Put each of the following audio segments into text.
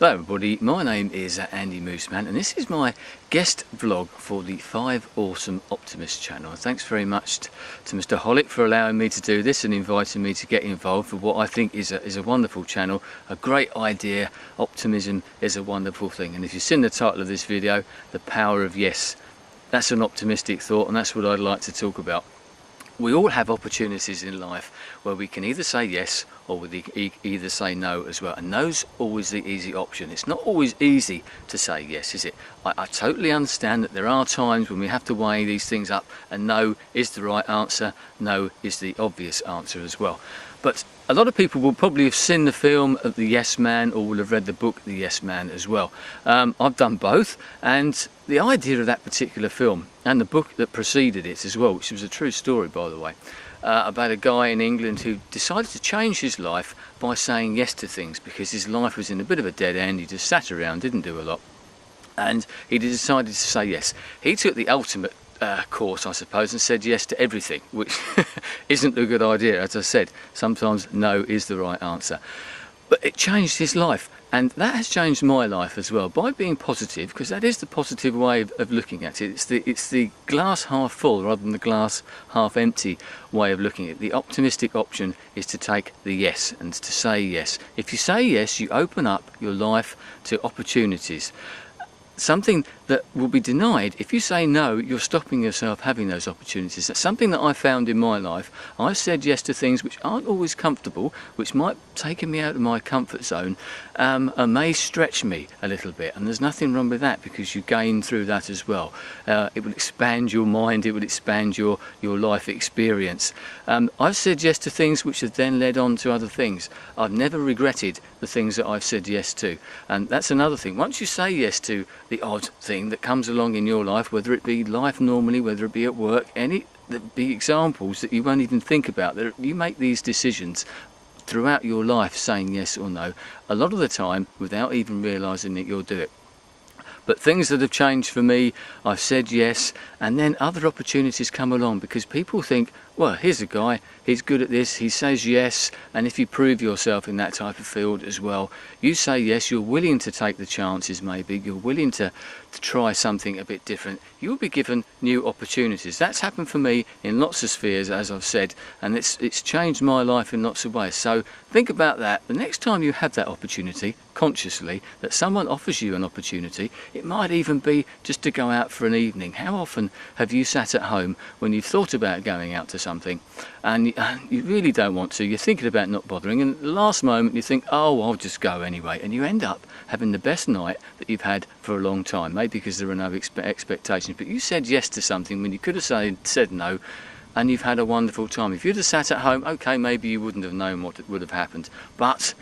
Hello everybody, my name is Andy Mooseman and this is my guest vlog for the 5 Awesome Optimists channel. And thanks very much to Mr. Hollick for allowing me to do this and inviting me to get involved for what I think is a wonderful channel, a great idea. Optimism is a wonderful thing, and if you've seen the title of this video, The Power of Yes, that's an optimistic thought and that's what I'd like to talk about. We all have opportunities in life where we can either say yes or we either say no as well, and no's always the easy option. It's not always easy to say yes, is it? I totally understand that there are times when we have to weigh these things up, and no is the right answer, no is the obvious answer as well. But a lot of people will probably have seen the film of The Yes Man, or will have read the book The Yes Man as well. I've done both, and the idea of that particular film and the book that preceded it as well, which was a true story by the way, about a guy in England who decided to change his life by saying yes to things because his life was in a bit of a dead end. He just sat around, didn't do a lot, and he decided to say yes. He took the ultimate course, I suppose, and said yes to everything, which isn't a good idea. As I said, sometimes no is the right answer. But it changed his life, and that has changed my life as well by being positive, because that is the positive way of looking at it. It's the glass half full rather than the glass half empty way of looking at it. The optimistic option is to take the yes and to say yes. If you say yes, you open up your life to opportunities. Something that will be denied if you say no, you're stopping yourself having those opportunities. That's something that I found in my life. I've said yes to things which aren't always comfortable, which might take me out of my comfort zone, and may stretch me a little bit, and there's nothing wrong with that because you gain through that as well. It will expand your mind, it will expand your life experience. I've said yes to things which have then led on to other things. I've never regretted the things that I've said yes to, and that's another thing. Once you say yes to the odd thing that comes along in your life, whether it be life normally, whether it be at work, there be examples that you won't even think about, that you make these decisions throughout your life saying yes or no, a lot of the time without even realizing that you'll do it. But things that have changed for me, I've said yes, and then other opportunities come along because people think, well, here's a guy, he's good at this, he says yes, and if you prove yourself in that type of field as well, you say yes, you're willing to take the chances maybe, you're willing to try something a bit different, you'll be given new opportunities. That's happened for me in lots of spheres, as I've said, and it's changed my life in lots of ways. So think about that. The next time you have that opportunity, consciously, that someone offers you an opportunity, it might even be just to go out for an evening. How often have you sat at home when you've thought about going out to something and you really don't want to, you're thinking about not bothering, and at the last moment you think, oh, I'll just go anyway, and you end up having the best night that you've had for a long time, maybe because there are no expectations, but you said yes to something when you could have said no, and you've had a wonderful time. If you'd have sat at home, okay, maybe you wouldn't have known what would have happened, but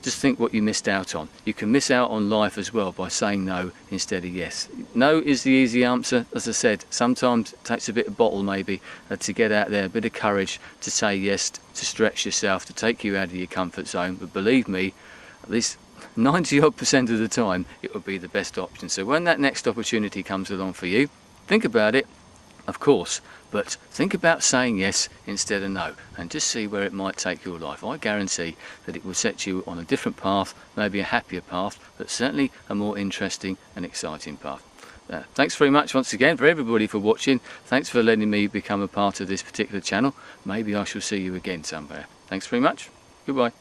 just think what you missed out on. You can miss out on life as well by saying no instead of yes. No is the easy answer. As I said, sometimes it takes a bit of bottle maybe to get out there, a bit of courage to say yes, to stretch yourself, to take you out of your comfort zone. But believe me, at least 90% of the time, it will be the best option. So when that next opportunity comes along for you, think about it, of course, but think about saying yes instead of no, and just see where it might take your life. I guarantee that it will set you on a different path, maybe a happier path, but certainly a more interesting and exciting path. Thanks very much once again for everybody for watching. Thanks for letting me become a part of this particular channel. Maybe I shall see you again somewhere. Thanks very much. Goodbye.